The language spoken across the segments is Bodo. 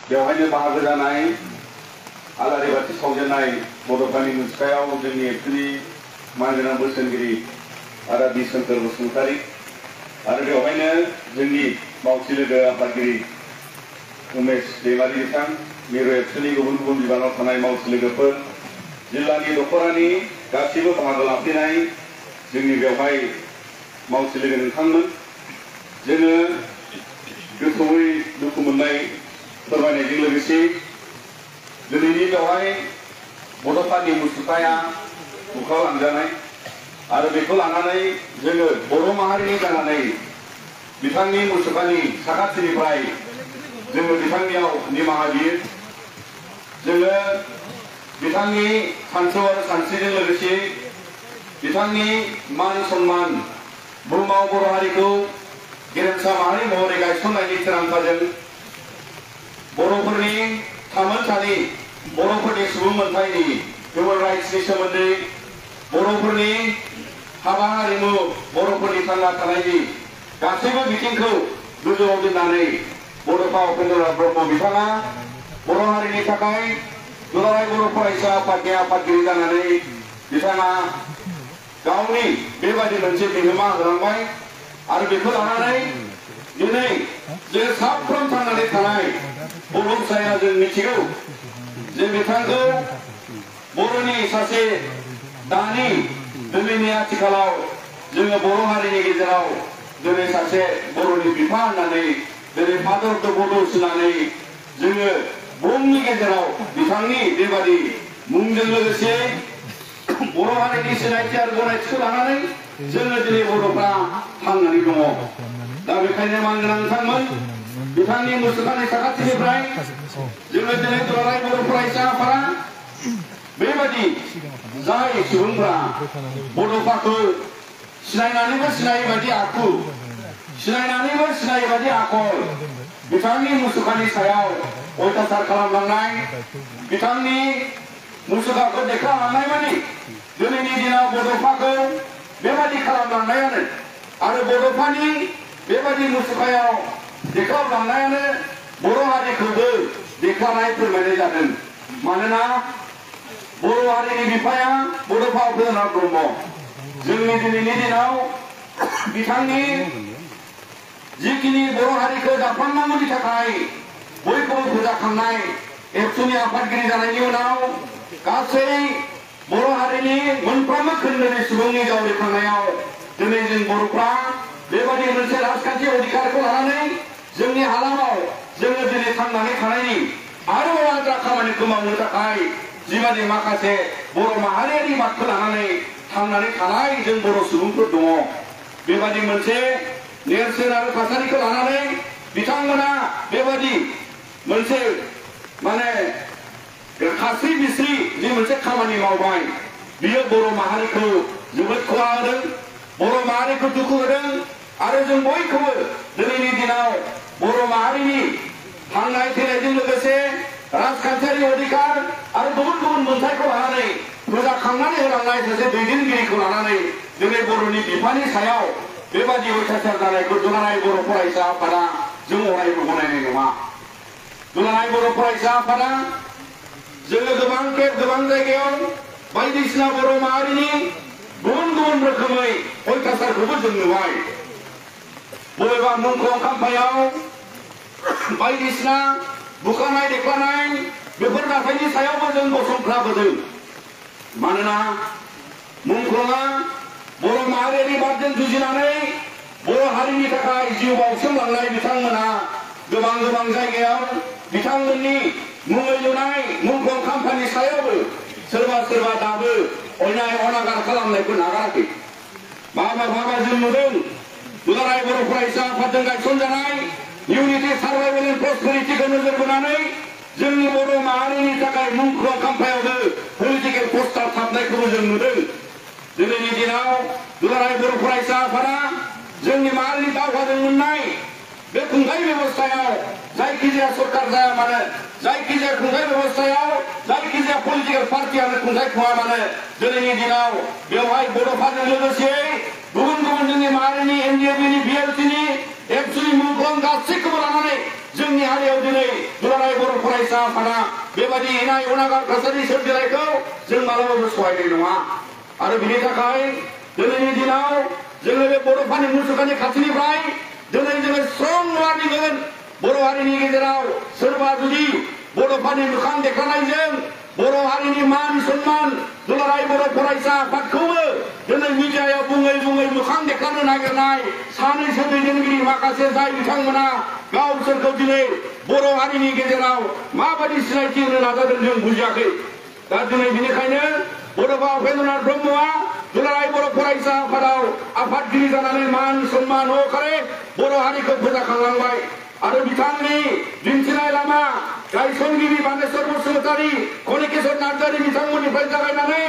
बेवहायनो बाहागो जानाय आलारि बाथि सावजेननाय बड'फानि मुसुखायाव जोंनि एबसुनि मानगोनां बोसोनगिरि आदा बि सोमखोर बसुमतारी आरो बेवहायनो जोंनि मावथि लोगो आफादगिरि उमेश दैमारि बिथां मिरु एबसुनि गुबुन गुबुन बिबानाव थानाय मावथि लोगोफोर जिल्लानि दख'रानि गासैबो बाहागो लाफैनाय जोंनि बेवहाय मावथि लोगो नोंथांमोन जोङो गोथौयै दुखु मोननाय फोरमायनायजों लोगोसे दिनैनि बेवहाय बड'फानि मुसुखाया बुखारलांजानाय आरो बेखौ लानानै जोङो बर' माहारिनि जानानै बिथांनि मुसुखानि साखाथिनिफ्राय जोङो बिथांनियाव निमाहा बियो जोङो बिथांनि सानथौ आरो सानस्रिजों लोगोसे बिथांनि मान सन्मान बुहुमाव बर' हारिखौ गेरेमसा माहारि महरै गायसननायनि थिरांथाजों बर'फोरनि थामोनथानि बर'फोरनि सुबुं मोनथायनि हिउमेन राइट्सनि सोमोन्दै बर'फोरनि हाबा हारिमु बर'फोरनि थांना थानायनि गासैबो बिथिंखौ गोजौआव दोननानै बड'फा उपेन्द्रनाथ ब्रह्म बिथाङा बर' हारिनि थाखाय दुलाराय बर' फरायसा आफादनि आफादगिरि जानानै बिथाङा गावनि बेबायदि मोनसे बिहोमा होलांबाय आरो बेखौ लानानै दिनै जों साफ्रोम थांनानै थानाय बर' फिसाया जों मिथिगौ जे बिथांखौ बर'नि सासे दानि दिनैनि आथिखालाव जोङो बर' हारिनि गेजेराव दिनै सासे बर'नि बिफा होननानै दिनै फादर अफ द बड'स होननानै जोङो बुहुमनि गेजेराव बिथांनि बेबादि मुंजों लोगोसे बर' हारिनि सिनायथि आरो गनायथिखौ लानानै जोङो दिनै बर'फ्रा थांनानै दङ दा बेखायनो मानगोनां नोंथांमोन बिथांनि मुसुखानि साखाथिनिफ्राय जोङो दिनै दुलाराय बर' फरायसा आफादा बेबादि जाय सुबुंफ्रा बड'फाखौ सिनायनानैबो सिनायै बायदि आखु सिनायनानैबो सिनायै बायदि आखल बिथांनि मुसुखानि सायाव अयथासार खालामलांनाय बिथांनि मुसुखाखौ देखायलांनाय मानि दिनैनि दिनाव बड'फाखौ बेबादि खालामलांनायानो आरो बड'फानि बेबादि मुसुखायाव देखायलांनायानो बर' हारिखौबो देखायनाय फोरमायनाय जादों मानोना बर' हारिनि बिफाया बड'फा उपेन्द्रनाथ ब्रह्म जोंनि दिनैनि दिनाव बिथांनि जिखिनि बर' हारिखौ दाफामनांगौनि थाखाय बयखौबो फोजाखांनाय एबसुनि आफादगिरि जानायनि उनाव गासै बर' हारिनि मोनफ्रोमबो खोन्दोनि सुबुंनि जावरिखांनायाव दिनै जों बर'फ्रा बेबादि मोनसे राजखान्थि अधिकारखौ लानानै जोंनि हालामाव जोङो दिनै थांनानै थानायनि आरोबाव आद्रा खामानिखौ मावनो थाखाय जिबादि माखासे बर' माहारियारि बादखौ लानानै थांनानै थानाय जों बर' सुबुंफोर दङ बेबादि मोनसे नेरसोन आरो थासारिखौ लानानै बिथांमोना बेबादि मोनसे माने खास्रि बिस्रि जि मोनसे खामानि मावबाय बियो बर' माहारिखौ जोबोद खहा होदों बर' माहारिखौ दुखु होदों आरो जों बयखौबो दिनैनि दिनाव बर' माहारिनि थांनाय थैनायजों लोगोसे राजखान्थियारि अधिकार आरो गुबुन गुबुन मोनथायखौ लानानै फोजाखांनानै होलांनाय सासे दैदेनगिरिखौ लानानै दिनै बर'नि बिफानि सायाव बेबादि अयथासार जानायखौ दुलाराय बर' फरायसा आफादा जों अरायबो गनायनाय नङा दुलाराय बर' फरायसा आफादा जोङो गोबां खेब गोबां जायगायाव बायदिसिना बर' माहारिनि गुबुन गुबुन रोखोमै अयथासारखौबो जों नुबाय बबेबा मुंख्लं खाम्फायाव बायदिसिना बुखारनाय देख्लानाय बेफोर जाथायनि सायावबो जों गसंथाबोदों मानोना मुंख्लंआ बर' माहारियारि बादजों जुजिनानै बर' हारिनि थाखाय जिउ बाउसोमलांनाय बिथांमोना गोबां गोबां जायगायाव बिथांमोननि मुङै लुनाय मुंख्लं खाम्फानि सायावबो सोरबा सोरबा दाबो अयनाय अनागार खालामनायखौ नागाराखै माबा जों नुदों दुलाराय बर' फरायसा आफादजों गायसनजानाय इउनिटि सार्भाइभेल एन्ड प्रस्पेरिटिखौ नोजोर बोनानै जोंनि बर' माहारिनि थाखाय मुंख्लं खाम्फायावबो पलिटिकेल पस्टार थाबनायखौबो जों नुदों दिनैनि दिनाव दुलाराय बर' फरायसा आफादा जोंनि माहारिनि दावहाजों मोननाय बे खुंथाय बेबस्थायाव जायखिजाया सरकार जाया मानो जायखिजाया खुंथाय बेबस्थायाव जायखिजाया पलिटिकेल पार्टियानो खुंथाय खुङा मानो दिनैनि दिनाव बेवहाय बड'फाजों लोगोसे गुबुन गुबुन जोंनि माहारिनि एनडिएफबिनि बिएलटिनि एबसुनि मुंख्लं गासैखौबो लानानै जोंनि हारियाव दिनै दुलाराय बर' फरायसा आफादा बेबायदि इनाय अनागार थासारि सोमजिनायखौ जों मालाबाबो सहायनाय नङा आरो बिनि थाखाय दिनैनि दिनाव जोङो बे बड'फानि मुसुखानि खाथिनिफ्राय दिनै जोङो स्ट्रं वार्निं बर' हारिनि गेजेराव सोरबा जुदि बड'फानि मोखां देखायनायजों बर' हारिनि मान सन्मान दुलाराय बर' फरायसा आफादखौबो दिनै मिडियायाव बुङै बुङै मोखां देखायनो नागिरनाय सानैसो दैदेनगिरि माखासे जाय बिथांमोना गावसोरखौ दिनै बर' हारिनि गेजेराव माबायदि सिनायथि होनो नाजादों जों बुजियाखै दा दिनै बेनिखायनो बड'फा उपेन्द्रनाथ ब्रह्मआ दुलाराय बर' फरायसा आफादाव आफादगिरि जानानै मान सन्मान होखारे बर' हारिखौ फोजाखांलांबाय आरो बिथांनि दिन्थिनाय लामा गायसनगिरि बानेश्वर बसुमतारी कनिकेश्वर नार्जारी बिथांमोननिफ्राय जागायनानै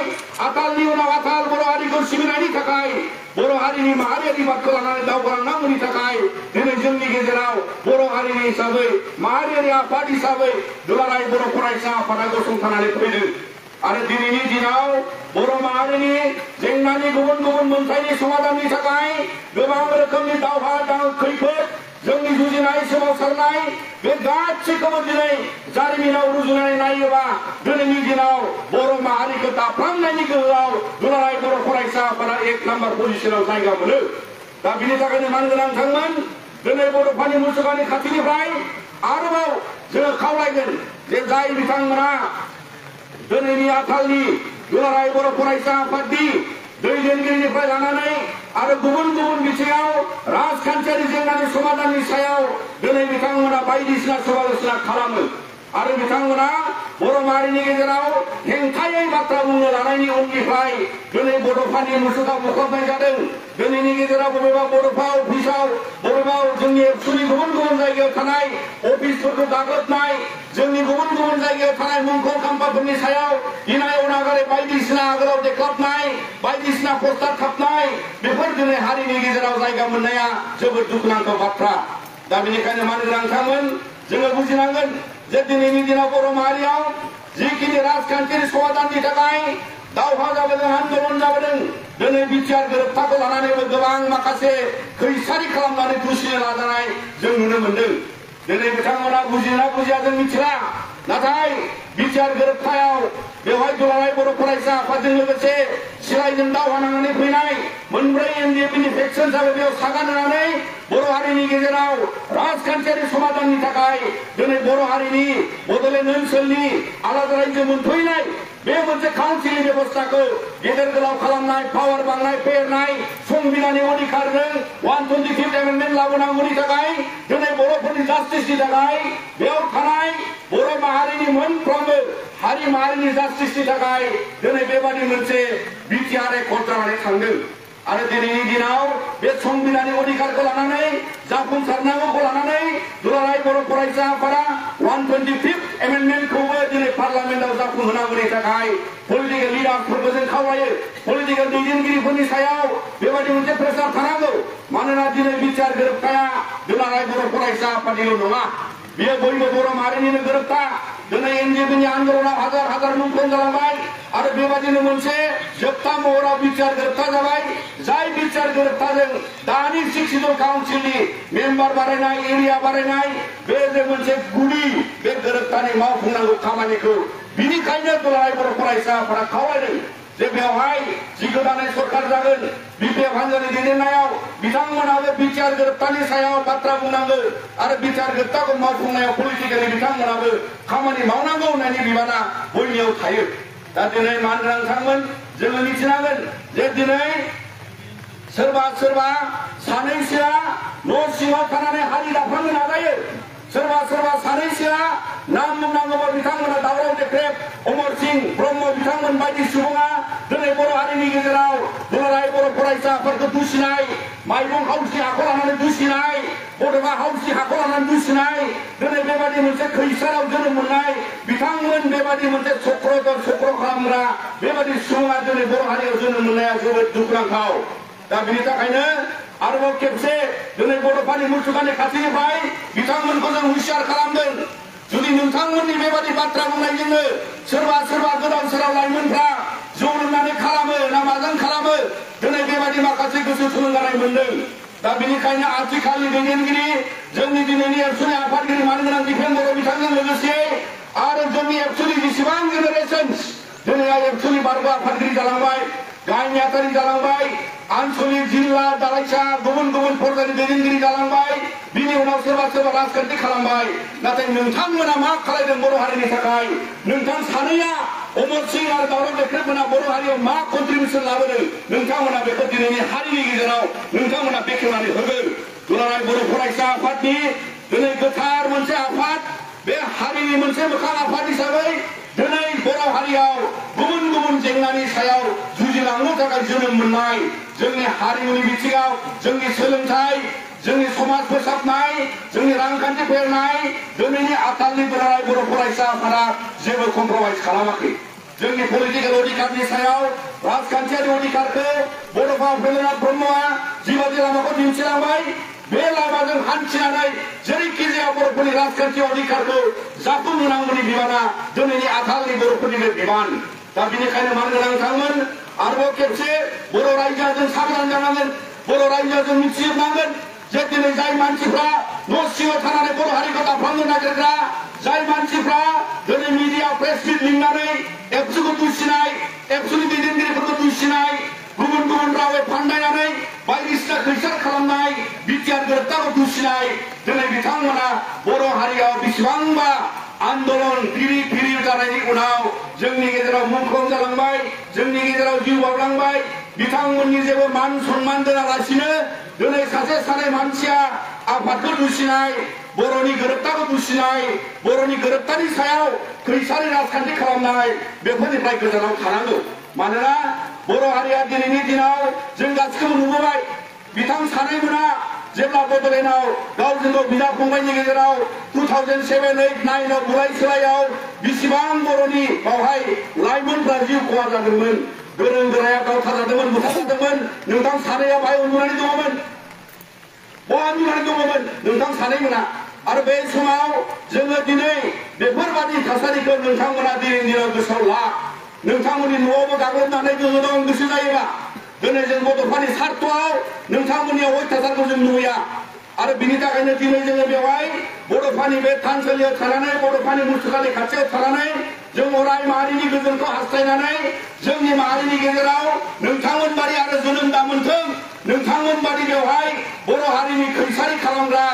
आथालनि उनाव आथाल बर' हारिखौ सिबिनायनि थाखाय बर' हारिनि माहारियारि बादखौ लानानै दावगालांनांगौनि थाखाय दिनै जोंनि गेजेराव बर' हारिनि हिसाबै माहारियारि आफाद हिसाबै दुलाराय बर' फरायसा आफादा गसंथानानै फैदों आरो दिनैनि दिनाव बर' माहारिनि जेंनानि गुबुन गुबुन मोनथायनि समाधाननि थाखाय गोबां रोखोमनि दावहा खैफोद जोंनि जुजिनाय सोमावसारनाय बे गासैखौबो दिनै जारिमिनाव रुजुनानै नायोबा दिनैनि दिनाव बर' माहारिखौ दाफ्लांनायनि गोहोआव दुलाराय बर' फरायसा आफादा 1 नाम्बार पजिशनाव जायगा मोनो दा बिनि थाखायनो मानगोनांथांमोन दिनै बड'फानि मुसुखानि खाथिनिफ्राय आरोबाव जोङो खावलायगोन जे जाय बिथांमोना दिनैनि आथालनि दुलाराय बर' फरायसा आफादनि दैदेनगिरिनिफ्राय लानानै आरो गुबुन गुबुन बिथिङाव राजखान्थियारि जेंनानि समाधाननि सायाव दिनै बिथांमोना बायदिसिना समालोचना खालामो आरो बिथांमोना बर' माहारिनि गेजेराव हेंथायै बाथ्रा बुंनो लानायनि उननिफ्राय दिनै बड'फानि मुसुखा मुखबनाय जादों दिनैनि गेजेराव बबेबा बड'फा अफिसाव बबेबा जोंनि एबसुनि गुबुन गुबुन जायगायाव थानाय अफिसफोरखौ गाग्लोबनाय जोंनि गुबुन गुबुन जायगायाव थानाय मुंखौ खाम्फाफोरनि सायाव इनाय अनागारै बायदिसिना आगोलाव देख्लाबनाय बायदिसिना पस्टार खाबनाय बेफोर दिनै हारिनि गेजेराव जायगा मोननाया जोबोद दुखुनांथाव बाथ्रा दा बेनिखायनो मानगोनांथांमोन जोङो बुजिनांगोन जे दिनैनि दिनाव बर' माहारियाव जिखिनि राजखान्थियारि समाधाननि थाखाय दावहा जाबोदों आन्दोलन जाबोदों दिनै बिटिआर गोरोबथाखौ लानानैबो गोबां माखासे खैसारि खालामनानै दुसिनो नाजानाय जों नुनो मोनदों दिनै बिथांमोना बुजिना बुजिया जों मिथिला नाथाय बिटिआर गोरोबथायाव बेवहाय दुलाराय बर' फरायसा आफादजों लोगोसे सिलाइजों दावहा नांनानै फैनाय मोनब्रै एनडिएफबिनि फेक्सनसाबो बेयाव सागान होनानै बर' हारिनि गेजेराव राजखान्थियारि समाधाननि थाखाय दिनै बर' हारिनि बड'लेण्ड ओनसोलनि आलादा रायजो मोनफैनाय बे मोनसे काउन्सिलनि बेबस्थाखौ गेदेर गोलाव खालामनाय पावार बांनाय फेहेरनाय संबिधाननि अधिकारजों 125 एमेन्डमेन्ट लाबोनांगौनि थाखाय दिनै बर'फोरनि जास्टिसनि थाखाय बेयाव थानाय बर' माहारिनि मोनफ्रोमबो हारि माहारिनि जास्टिसनि थाखाय दिनै बेबादि मोनसे बिटिआर एकर्ड जानानै थांदों आरो दिनैनि दिनाव बे संबिधाननि अधिकारखौ लानानै जाफुंसारनांगौखौ लानानै दुलाराय बर' फरायसा आफादा 125 एमेन्डमेन्टखौबो दिनै पार्लामेन्टआव जाफुंहोनांगौनि थाखाय पलिटिकेल लिडार्सफोरखौ जों खावलायो पलिटिकेल दैदेनगिरिफोरनि सायाव बेबायदि मोनसे प्रेसार थानांगौ मानोना दिनै बिटिआर गोरोबथाया दुलाराय बर' फरायसा आफादनिल' नङा बेयो बयबो बर' माहारिनिनो गोरोबथा दिनै एनडिएफबिनि आन्दोलनाव हाजार हाजार मुंख्लं जालांबाय आरो बेबादिनो मोनसे जोबथा महराव बिटिआर गोरोबथा जाबाय जाय बिटिआर गोरोबथाजों दानि शिक्षित काउन्सिलनि मेम्बार बारायनाय एरिया बारायनाय बे जे मोनसे गुदि बे गोरोबथानि मावफुंनांगौ खामानिखौ बिनिखायनो दुलाराय बर' फरायसा आफादा खावलायदों जे बेवहाय जि गोदानै सरकार जागोन बिपिएफ हान्जानि दैदेननायाव बिथांमोनाबो बिटिआर गोरोबथानि सायाव बाथ्रा बुंनांगौ आरो बिटिआर गोरोबथाखौ मावफुंनायाव पलिटिकेलि बिथांमोनाबो खामानि मावनांगौ होननायनि बिबाना बयनियाव थायो दा दिनै मानगोनांथांमोन जोङो मिथिनांगोन जे दिनै सोरबा सोरबा सानैसोआ न' सिङाव थानानै हारि दाफ्लांनो नाजायो सोरबा सोरबा सानैसोआ नाम बुंनांगौबा बिथांमोना दावराव देख्रेब अमर सिंह ब्रह्म बिथांमोन बायदि सुबुङा दिनै बर' हारिनि गेजेराव दुलाराय बर' फरायसा आफादखौ दुसिनाय माइरं हाउसनि हाखौ लानानै दुसिनाय बड'फा हाउसनि हाखौ लानानै दुसिनाय दिनै बेबादि मोनसे खैसाराव जोनोम मोननाय बिथांमोन बेबादि मोनसे चक्र खालामग्रा बेबादि सुबुङा दिनै बर' हारियाव जोनोम मोननाया जोबोद दुखुनांथाव दा बिनि थाखायनो आरोबाव खेबसे दिनै बड'फानि मुसुखानि खाथिनिफ्राय बिथांमोनखौ जों हुसियार खालामदों जुदि नोंथांमोननि बेबादि बाथ्रा बुंनायजोंनो सोरबा सोरबा गोदाव सोराव लाइमोनफ्रा जौ लोंनानै खालामो ना माजों खालामो दिनै बेबादि माखासे गोसो थुलुंगानाय मोनदों दा बेनिखायनो आथिखालनि दैदेनगिरि जोंनि दिनैनि एबसुनि आफादगिरि मानगोनां दिपेन बर' बिथांजों लोगोसे आरो जोंनि एक्चुअली जेसेबां जेनेरेशन्स दिनै एक्चुअली बारगा आफादगिरि जालांबाय गाहाय नेहाथारि जालांबाय आनसलिक जिल्ला दालाइसा गुबुन गुबुन फर्जानि दैदेनगिरि जालांबाय बिनि उनाव सोरबा सोरबा राजखान्थि खालामबाय नाथाय नोंथांमोना मा खालामदों बर' हारिनि थाखाय नोंथां सानैया अमर सिंह आरो दावराव देख्रेबमोना बर' हारियाव मा कन्ट्रिबिउसन लाबोदों नोंथांमोना बेखौ दिनैनि हारिनि गेजेराव नोंथांमोना बेखेवनानै होगोन दुलाराय बर' फरायसा आफादनि दिनै गोथार मोनसे आफाद बे हारिनि मोनसे मोखां आफाद हिसाबै दिनै बर' हारियाव गुबुन गुबुन जेंनानि सायाव जुजिलांनो थाखाय जोनोम मोननाय जोंनि हारिमुनि बिथिङाव जोंनि सोलोंथाइ जोंनि समाज फोसाबनाय जोंनि रांखान्थि फेहेरनाय दिनैनि आथालनि दुलाराय बर' फरायसा आफादा जेबो कमप्रमाइज खालामाखै जोंनि पलिटिकेल अधिकारनि सायाव राजखान्थियारि अधिकारखौ बड'फा उपेन्द्रनाथ ब्रह्मआ जिबायदि लामाखौ दिन्थिलांबाय बे लामाजों हान्थिनानै जेरैखि जाया बर'फोरनि राजखान्थि अधिकारखौ जाफुंहोनांगौनि बिबाना दिनैनि आथालनि बर'फोरनिनो बिबान दा बेनिखायनो मान गोनां नोंथांमोन आरोबाव खेबसे बर' रायजोआ जों सांग्रां जानांगोन बर' रायजोआ जों मिथिजोबनांगोन जे दिनै जाय मानसिफ्रा न' सिङाव थानानै बर' हारिखौ दाफ्लांनो नागिरग्रा जाय मानसिफ्रा दिनै मिडिया प्रेस मिट लिंनानै एबसुखौ दुसिनाय एबसुनि दैदेनगिरिफोरखौ दुसिनाय गुबुन गुबुन रावै फान्दायनानै बायदिसिना खैसार खालामनाय बिटिआर गोरोबथाखौ दुसिनाय दिनै बिथांमोना बर' हारियाव बेसेबांबा आन्दोलन फिरि फिरि जानायनि उनाव जोंनि गेजेराव मुंख्लं जालांबाय जोंनि गेजेराव जिउ बावलांबाय बिथांमोननि जेबो मान सन्मान दोनालासिनो दिनै सासे सानै मानसिया आफादखौ दुसिनाय बर'नि गोरोबथाखौ दुसिनाय बर'नि गोरोबथानि सायाव खैसारि राजखान्थि खालामनाय बेफोरनिफ्राय गोजानाव थानांगौ मानोना बर' हारिया दिनैनि दिनाव जों गासिखौबो नुबोबाय बिथां सानैमोना जेब्ला बड'लेण्डआव गावजों गाव बिदा फंबायनि गेजेराव 2007, 8, 9 बुलाय सोलायाव बेसेबां बर'नि बावहाय लाइमोनफ्रा जिउ खहा जादोंमोन गोरों गोराया गावथारजादोंमोन बुथारजादोंमोन नोंथां सानैया बाहाय उन्दुनानै दङमोन बहा उन्दुनानै दङमोन नोंथां सानैमोना आरो बे समाव जोङो दिनै बेफोरबादि थासारिखौ नोंथांमोना दिनैनि दिनाव गोसोआव ला नोंथांमोननि न'आवबो गाग्लोबनानै दं गोसो जायोबा दिनै जों बड'फानि सार्थआव नोंथांमोननियाव अयथासारखौ जों नुया आरो बिनि थाखायनो दिनै जोङो बेवहाय बड'फानि बे थानसालियाव थानानै बड'फानि मुसुखानि खाथियाव थानानै जों अराय माहारिनि गोजोनखौ हास्थायनानै जोंनि माहारिनि गेजेराव नोंथांमोन बादि आरो जोनोम दामोनथों नोंथांमोन बादि बेवहाय बर' हारिनि खैसारि खालामग्रा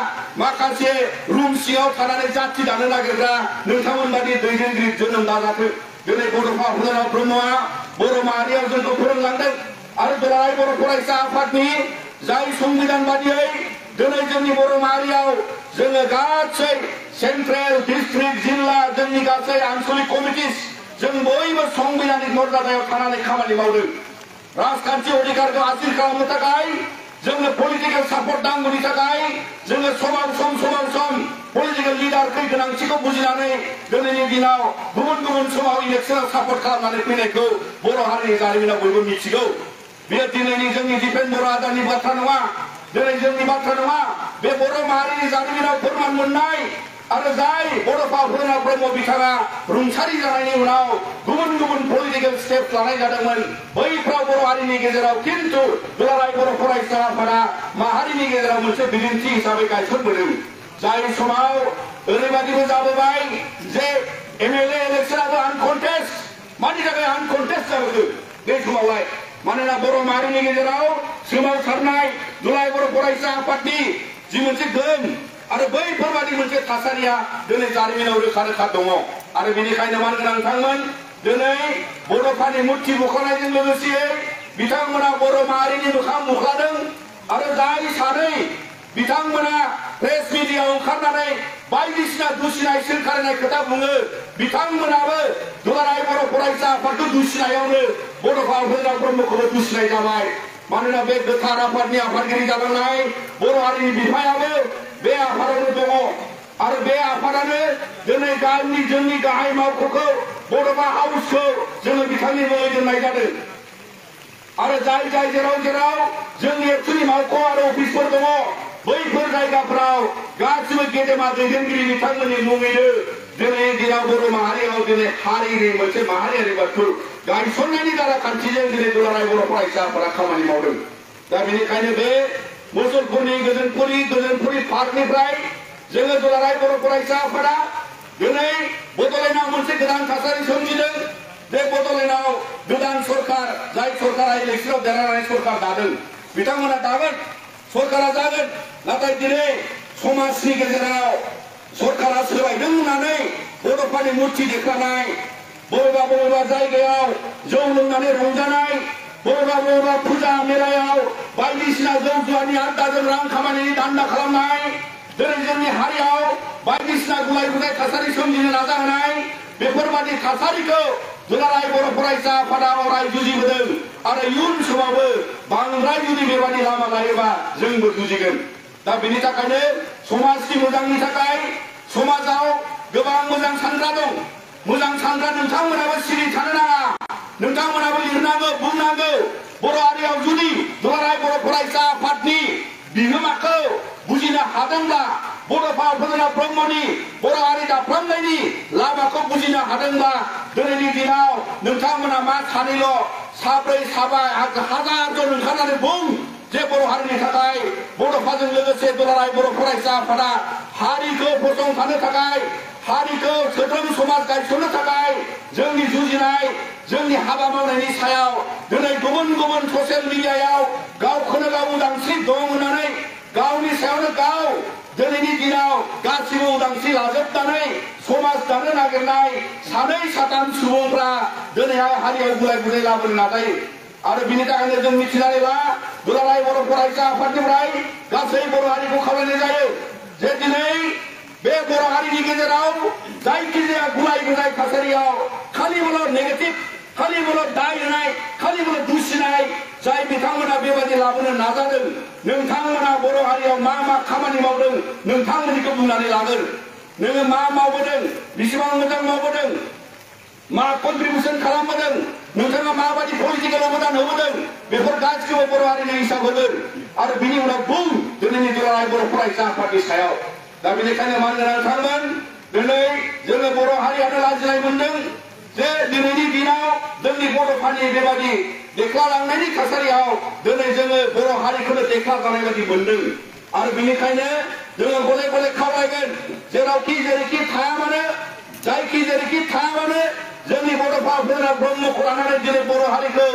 माखासे रुम सिङाव थानानै जाथि दानो नागिरग्रा नोंथांमोन बादि दैदेनगिरि जोनोम दाजाथों दिनै बड'फा उपेन्द्रनाथ ब्रह्मआ बर' माहारियाव जोंखौ फोरोंलांदों आरो दुलाराय बर' फरायसा आफादनि जाय संबिधान बादियै दिनै जोंनि बर' माहारियाव जोङो गासै सेन्ट्रेल डिस्ट्रिक्ट जिल्ला जोंनि गासै आनसलिक कमिटिस जों बयबो संबिधानिक मर्यादायाव थानानै खामानि मावदों राजखान्थि अधिकारखौ हासिल खालामनो थाखाय जोंनो पलिटिकेल सापर्ट नांगौनि थाखाय जोङो समान सम पलिटिकेल लिडारनि गोनांथिखौ बुजिनानै दिनैनि दिनाव गुबुन गुबुन समाव इलेक्सनाव सापर्ट खालामनानै फैनायखौ बर' हारिनि जारिमिनाव बयबो मिथिगौ बेयो दिनैनि जोंनि दिपेन बर' आदानि बाथ्रा नङा दिनै जोंनि बाथ्रा नङा बे बर' माहारिनि जारिमिनाव फोरमान मोननाय आरो जाय बड'फा उपेन्द्रनाथ ब्रह्म बिथाङा रुंसारि जानायनि उनाव गुबुन गुबुन पलिटिकेल स्टेप लानाय जादोंमोन बैफ्राव बर' हारिनि गेजेराव खिन्थु दुलाराय बर' फरायसा आफादा माहारिनि गेजेराव मोनसे बिदिन्थि हिसाबै गायसनबोदों जाय समाव ओरैबायदिबो जाबोबाय जे एमएलए इलेक्शनाबो आनकन्टेस्ट मानि थाखाय आनकन्टेस्ट जाबोदों बे समावलाय मानोना बर' माहारिनि गेजेराव सोमावसारनाय दुलाराय बर' फरायसा आफादनि जि मोनसे गोहोम आरो बैफोरबादि मोनसे थासारिया दिनै जारिमिनाव रोखा रोखा दङ आरो बेनिखायनो मान गोनां नोंथांमोन दिनै बड'फानि मुर्ति बुखारनायजों लोगोसे बिथांमोना बर' माहारिनि मोखां बुख्लादों आरो जाय सानै बिथांमोना प्रेस मिडियायाव ओंखारनानै बायदिसिना दुसिनाय सोरखारनाय खोथा बुङो बिथांमोनाबो दुलाराय बर' फरायसा आफादखौ दुसिनायावनो बड'फा उपेन्द्रनाथ ब्रह्मखौबो दुसिनाय जाबाय मानोना बे गोथार आफादनि आफादगिरि जालांनाय बर' हारिनि बिफायाबो बे आफादावनो दङ आरो बे आफादानो दिनै जोंनि गाहाय मावख'खौ बड'फा हाउसखौ जोङो बिथांनि मुङै दोननाय जादों आरो जाय जेराव जोंनि एक्सुअलि मावख' आरो अफिसफोर दङ बैफोर जायगाफोराव गासिबो गेदेमा दैदेनगिरि बिथांमोननि मुङैनो दिनैनि दिनाव बर' माहारियाव दिनै हारिनि मोनसे माहारियारि बाथौ गायसननायनि द्वारा खान्थिजों दिनै दुलाराय बर' फरायसाफोरा खामानि मावदों दा बेनिखायनो बे मुसलपुरनि गोजोनपुरि पार्कनिफ्राय जोङो दुलाराय बर' फरायसा आफादा दिनै बड'लेण्ड मोनसे गोदान थासारि सोमजिदों बे बड'लेण्डआव गोदान सरकार जाय सरकारा इलेक्सनाव देरहानानै सरकार दादों बिथांमोना दागोन सरकारा जागोन नाथाय दिनै समाजनि गेजेराव सरकारा सोलायदों होननानै बड'फानि मुर्ति देखायनाय बबेबा जायगायाव जौ लोंनानै रंजानाय बबेबा फुजा मेलायाव बायदिसिना जौ जुवानि आड्डाजों रां खामायनायनि दान्दा खालामनाय दिनै जोंनि हारियाव बायदिसिना गुलाय गुजाय थासारि सोमजिनो नाजाहोनाय बेफोरबादि थासारिखौ दुलाराय बर' फरायसा आफादा अराय जुजिबोदों आरो इयुन समावबो बांद्राय जुदि बेबादि लामा लायोबा जोंबो जुजिगोन दा बेनि थाखायनो समाजनि मोजांनि थाखाय समाजाव गोबां मोजां सानग्रा दं मोजां सानग्रा नोंथांमोनाबो सिरि थानो नाङा नोंथांमोनाबो लिरनांगौ बुंनांगौ बर' हारियाव जुदि दुलाराय बर' फरायसा आफादनि बिहोमाखौ बुजिनो हादोंब्ला बड'फा उपेन्द्र ब्रह्मनि बर' हारि दाफ्रामनायनि लामाखौ बुजिनो हादोंब्ला दिनैनि दिनाव नोंथांमोना मा सानैल' साब्रै साबा हाजारजन ओंखारनानै बुं जे बर' हारिनि थाखाय बड'फाजों लोगोसे दुलाराय बर' फरायसा आफादा हारिखौ फसंथानो थाखाय हारिखौ सोद्रोम समाज गायसननो थाखाय जोंनि जुजिनाय जोंनि हाबा मावनायनि सायाव दिनै गुबुन ससियेल मिडियायाव गावखौनो गाव उदांस्रि दं होननानै गावनि सायावनो गाव दिनैनि दिनाव गासिबो उदांस्रि लाजोबनानै समाज दानो नागिरनाय सानै साथाम सुबुंफ्रा दिनैहाय हारियाव गुलाय गुजाय लाबोनो नाजायो आरो बिनि थाखायनो जों मिथिनानै ला दुलाराय बर' फरायसा आफादनिफ्राय गासै बर' हारिखौ खावलायनाय जायो जे दिनै बे बर' हारिनि गेजेराव जायखिजाया गुलाय गुजाय थासारियाव खालिबोल' नेगेटिभ खालिबोल' दाय होनाय खालिबोल' दुसिनाय जाय बिथांमोना बेबादि लाबोनो नाजादों नोंथांमोना बर' हारियाव मा खामानि मावदों नोंथांमोननिखौ बुंनानै लागोन नोङो मा मावबोदों बेसेबां मोजां मावबोदों मा कन्ट्रिबिउसन खालामबोदों नोंथाङा माबादि पलिटिकेल अबदान होबोदों बेफोर गासिबो बर' हारिनि हिसाब होगोन आरो बिनि उनाव बुं दिनैनि दुलाराय बर' फरायसा आफादनि सायाव दा बेनिखायनो मानगोनां नोंथांमोन दिनै जोङो बर' हारियानो लाजिनाय मोनदों जे दिनैनि दिनाव जोंनि बड'फानि बेबादि देख्लालांनायनि थासारियाव दिनै जोङो बर' हारिखौनो देख्लाजानाय बादि मोनदों आरो बेनिखायनो जोङो गले गले खावलायगोन जेरावखि जेरैखि थाया मानो जायखि जेरैखि थाया मानो जोंनि बड'फा उपेन्द्र ब्रह्मखौ लानानै दिनै बर' हारिखौ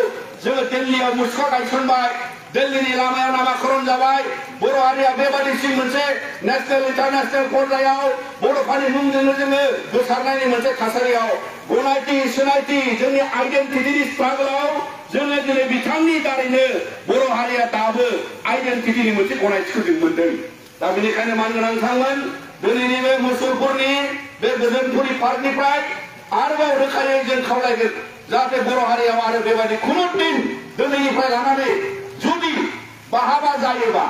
जोङो दिल्लीयाव मुसुखा गायसनबाय दिल्लीनि लामायाव नामाकरण जाबाय बर' हारिया बेबादिसिम मोनसे नेशनेल इन्टारनेशनेल पर्यायाव बड'फानि मुंजोंनो जोङो गोसारनायनि मोनसे थासारियाव गनायथि सिनायथि जोंनि आइडेन्टिटिनि स्ट्रागलाव जोङो दिनै बिथांनि दारैनो बर' हारिया दाबो आइडेन्टिटिनि मोनसे गनायथिखौ जों मोनदों दा बेनिखायनो मानगोनां नोंथांमोन दिनैनि बे मुसलपुरनि बे गोजोनपुरि पार्कनिफ्राय आरोबाव रोखायै जों खावलायगोन जाहाथे बर' हारियाव आरो बेबायदि खुनु दिन दिनैनिफ्राय लानानै जुदि बाहाबा जायोबा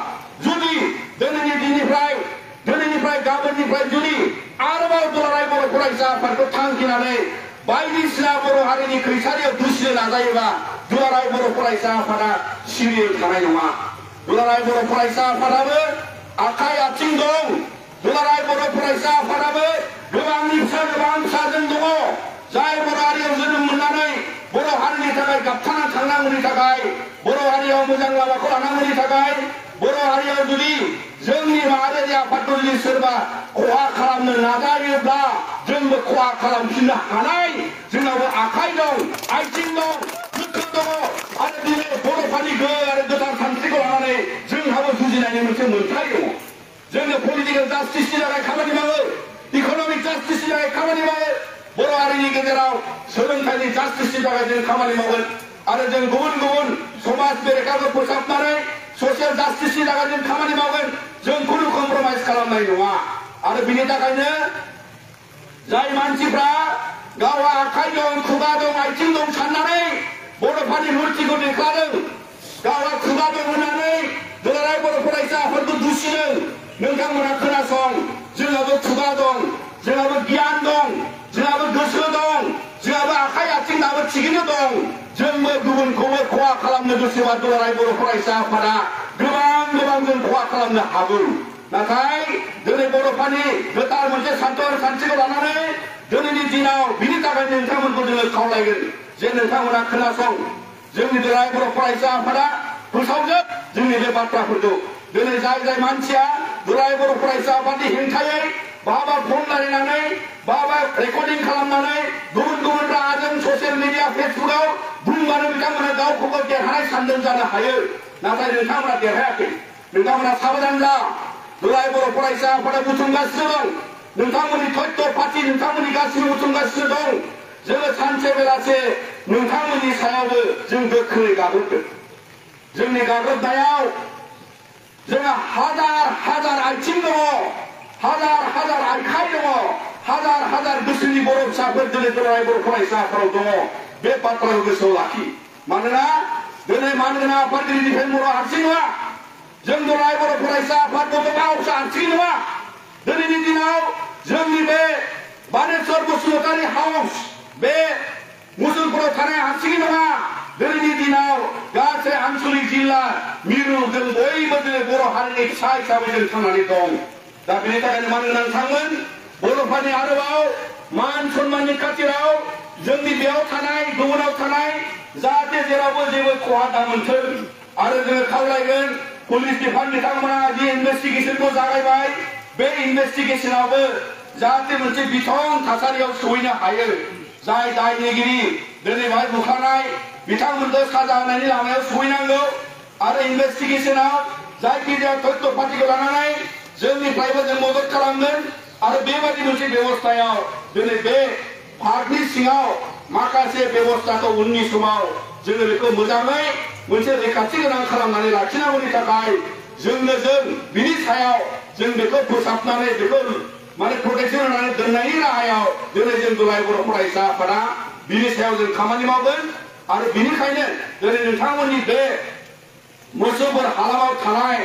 जुदि दिनैनि दिननिफ्राय गाबोननिफ्राय जुदि आरोबाव दुलाराय बर' फरायसा आफादखौ थांखिनानै बायदिसिना बर' हारिनि खैसारियाव दुसिनो नाजायोबा दुलाराय बर' फरायसा आफादा सिरियै थानाय नङा दुलाराय बर' फरायसा आफादाबो आखाइ आथिं दं दुलाराय बर' फरायसा आफादाबो गोबांनि गोबां फिसाजों दङ जाय बर' हारियाव जोनोम मोननानै बर' हारिनि थाखाय गाबथाना थांनांगौनि थाखाय बर' हारियाव मोजां लामाखौ लानांगौनि थाखाय बर' हारियाव जुदि जोंनि माहारियारि आफादखौ जुदि सोरबा खहा खालामनो नाजायोब्ला जोंबो खहा खालामफिननो हानाय जोंनावबो आखाइ दं आथिं दं गोख्रों दङ आरो दिनै बर'फोरनि आरो गोदान सानस्रिखौ लानानै जोंहाबो जुजिनायनि मोनसे मोन्थाय दङ जोङो पलिटिकेल जास्टिसनि थाखाय खामानि मावो इक'नमिक जास्टिसनि थाखाय खामानि मावो बर' हारिनि गेजेराव सोलोंथाइनि जास्टिसनि थाखाय जों खामानि मावगोन आरो जों गुबुन समाज बेरेखाखौ फोसाबनानै ससियेल जास्टिसनि थाखाय जों खामानि मावगोन जों खुनु कमप्रमाइज खालामनाय नङा आरो बिनि थाखायनो जाय मानसिफ्रा गावहा आखाइ दं खुगा दं आथिं दं साननानै बड'फानि मुर्तिखौ देखायदों गावहा खुगा दं होननानै दुलाराय बर' फरायसा आफादखौ दुसिदों नोंथांमोना खोनासं जोंहाबो खुगा दं जोंहाबो गियान दं जोंहाबो गोसो दं जोंहाबो आखाइ आथिं दाबो थिगैनो दं जोंबो गुबुनखौबो खहा खालामनो गोसोबा दुलाराय बर' फरायसा आफादा गोबां जों खहा खालामनो हागौ नाथाय दिनै बड'फानि गोथार मोनसे सानस्रिखौ लानानै दिनैनि दिनाव बिनि थाखाय नोंथांमोनखौ जोङो खावलायगोन जे नोंथांमोना खोनासं जोंनि दुलाराय बर' फरायसा आफादा फोसावजोब जोंनि बे बाथ्राफोरखौ दिनै जाय मानसिया दुलाराय बर' फरायसा आफादनि हेंथायै बाबा फन रायलायनानै बाबा रेकर्डिं खालामनानै फेसबुकाव बुंबानो बिथांमोना गावखौबो देरहानाय सानदों जानो हायो नाथाय नोंथांमोना देरहायाखै नोंथांमोना साबधान जा दुलाराय बर' फरायसा आफादा बुथुमगासिनो दं नोंथांमोननि थयथ' पार्टी नोंथांमोननि गासिबो बुथुमगासिनो दं जोङो सानसे बेलासे नोंथांमोननि सायावबो जों गोख्रै गाग्लोबगोन जोंनि गाग्लोबनायाव जोंहा हाजार हाजार आथिं दङ हाजार हाजार आखाइ दङ हाजार हाजार गोसोनि बर' फिसाफोर दिनै दुलाराय बर' फरायसा आफादाव दङ बे बाथ्राखौ गोसोआव लाखि मानोना दिनै मानगोनां आफादगिरि दिपेन बर' हारसिं नङा जों दुलाराय बर' फरायसा आफाद गथ'फ्रा हारसिं नङा दिनैनि दिनाव जोंनि बे बानेश्वर बसुमतारी हाउस बे मुसलपुराव थानाय हारसिं नङा दिनैनि दिनाव गासै आनसलिक जिल्ला मिरु जों बयबो दिनै बर' हारिनि फिसा हिसाबै जों थांनानै दं दा बेनि थाखायनो मानगोनां नोंथांमोन बर'फोरनि आरोबाव मान सन्माननि खाथिराव जोंनि बेयाव थानाय गुबुनाव थानाय जाहाथे जेरावबो जेबो खहा दामोनथों आरो जोङो खावलायगोन पुलिस डिपार्टमेन्ट बिथांमोना जि इनभेस्टिगेशनखौ जागायबाय बे इनभेस्टिगेशनावबो जाहाथे मोनसे बिथं थासारियाव सहैनो हायो जाय दायनिगिरि दिनै बेहाय बुखारनाय बिथांमोनखौ साजा होनायनि लामायाव सहैनांगौ आरो इनभेस्टिगेशनाव जायखिजाया तथ्य पार्टीखौ लानानै जोंनिफ्रायबो जों मदद खालामगोन आरो बेबायदि मोनसे बेबस्थायाव दिनै बे पार्कनि सिङाव माखासे बेबस्थाखौ उननि समाव जोङो बेखौ मोजाङै मोनसे रैखाथि गोनां खालामनानै लाखिनांगौनि थाखाय जों बिनि सायाव जों बेखौ फोसाबनानै बेखौ माने प्रटेक्शन होनानै दोननायनि राहायाव दिनै जों दुलाराय बर' फरायसा आफादा बिनि सायाव जों खामानि मावगोन आरो बिनिखायनो दिनै नोंथांमोननि बे मुसलपुर हालामाव थानाय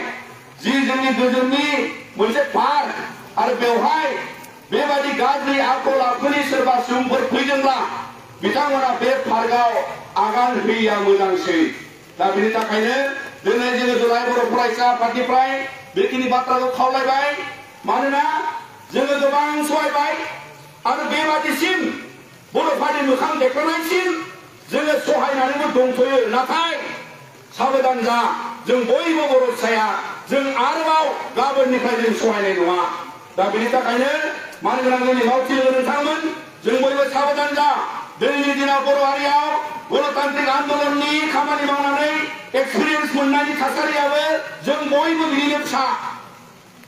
जि जोंनि गोजोननि मोनसे पार्क आरो बेवहाय बेबायदि गाज्रि आखल आखुनि सोरबा सुबुंफोर फैदोंब्ला बिथांमोना बे पार्कआव आगान होयैया मोजांसै दा बेनि थाखायनो दिनै जोङो दुलाराय बर' फरायसा आफादनिफ्राय बेखिनि बाथ्राखौ खावलायबाय मानोना जोङो गोबां सहायबाय आरो बेबादिसिम बर'फोरनि मोखां देखायनायसिम जोङो सहायनानैबो दंथ'यो नाथाय साबधान जा जों बयबो बर' फिसाया जों आरोबाव गाबोननिफ्राय जों सहायनाय नङा दा बेनि थाखायनो मानगोनां जोंनि मावथि लोगो नोंथांमोन जों बयबो साबधान जा दिनैनि दिनाव बर' हारियाव गणतान्त्रिक आन्दलननि खामानि मावनानै एक्सपिरियेन्स मोननायनि थासारियाबो जों बयबो बिनिनो फिसा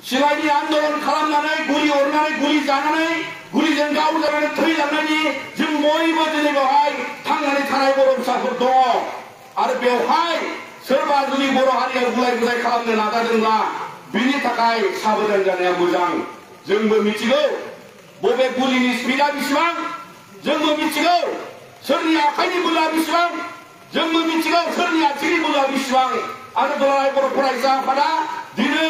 सिलाइनि आन्दलन खालामनानै गुलि अरनानै गुलि जानानै गुलिजों गावजानानै थैलांनायनि जों बयबो दिनै बेवहाय थांनानै थानाय बर' फिसाफोर दङ आरो बेवहाय सोरबा जुदि बर' हारियाव गुलाय गुलाय खालामनो नाजादोंब्ला बिनि थाखाय साबधान जानाया मोजां जोंबो मिथिगौ बबे गुलिनि स्पिडा बेसेबां जोंबो मिथिगौ सोरनि आखाइनि बोलोआ बेसेबां जोंबो मिथिगौ सोरनि आथिंनि बोलोआ बेसेबां आरो दुलाराय बर' फरायसा आफादा दिनै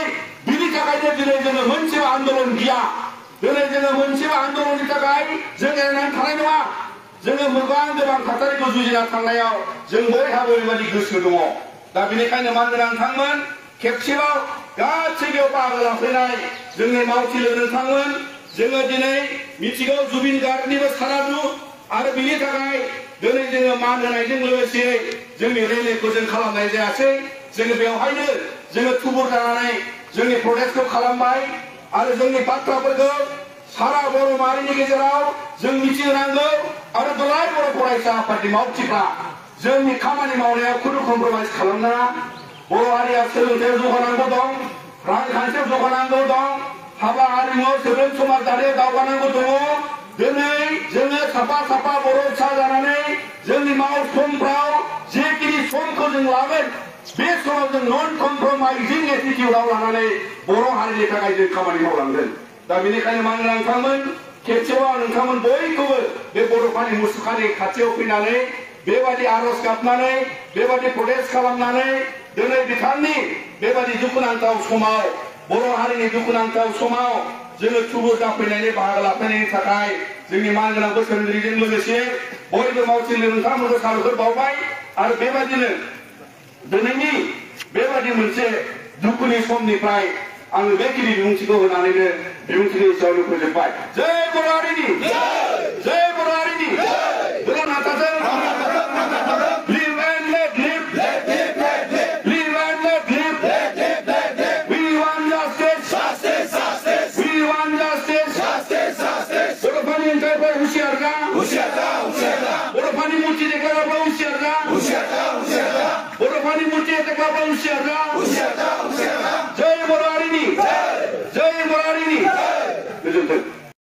बिनि थाखायनो दिनै जोङो मोनसेबो आन्दलन गैया दिनै जोङो मोनसेबो आन्दलननि थाखाय जों एरनानै थानाय नङा जोङो गोबां थासारिखौ जुजिना थांनायाव जों बयहाबो बेबायदि गोसो दङ दा बेनिखायनो मानगोनां नोंथांमोन खेबसेबाव गासैबो बाहागो लाफैनाय जोंनि मावथि लोगो नोंथांमोन जोङो दिनै मिथिगौ जुबिन गार्गनिबो सारादु आरो बिनि थाखाय दिनै जोङो मान होनायजों लोगोसे जोंनि रेलिखौ जों खालामनाय जायासै जोङो बेवहायनो जोङो थुबुर जानानै जोंनि प्रटेस्टखौ खालामबाय आरो जोंनि बाथ्राफोरखौ सारा बर' माहारिनि गेजेराव जों मिथिहोनांगौ आरो दुलाराय बर' फरायसा आफादनि मावथिफ्रा जोंनि खामानि मावनायाव खुनु कमप्रमाइज खालामनाङा बर' हारिया सोलोंथायाव जौगानांगौ दं रांखान्थियाव जौगानांगौ दं हाबा हारिमुआव सोद्रोम समाज दानायाव दावगानांगौ दङ दिनै जोङो साफा साफा बर' फिसा जानानै जोंनि मावसंफ्राव जेखिनि समखौ जों लागोन बे समाव जों नन कमप्रमाइजिं एटिटिउडआव लानानै बर' हारिनि थाखाय जों खामानि मावलांगोन दा बेनिखायनो मानगोनां नोंथांमोन खेबसेबाव नोंथांमोन बयखौबो बे बर'फोरनि मुसुखानि खाथियाव फैनानै बेबायदि आर'ज गाबनानै बेबायदि प्रटेस्ट खालामनानै दिनै बिथांनि बेबायदि दुखुनांथाव समाव बर' हारिनि दुखुनांथाव समाव जोङो थुबुर जाफैनायनि बाहागो लाफैनायनि थाखाय जोंनि मानगोनां बोसोनगिरिजों लोगोसे बयबो मावथि नोंथांमोनखौ साबायखर बावबाय आरो बेबायदिनो दिनैनि बेबायदि मोनसे दुखुनि समनिफ्राय आङो बेखिनि बिबुंथिखौ होनानैनो बिबुंथिनि सायावनो फोजोबबाय जय बर' हारिनि जय बर' हारिनि बर' नाथाजों live and let live live and let live we want justice we want justice बर'फोरनि थाखाय हुसियार जा बर'फोरनि मुर्ति देखायग्राफ्रा हुसियार जा बर'फोरनि मुर्ति देखायग्राफ्रा हुसियार जा जय बर' हारिनि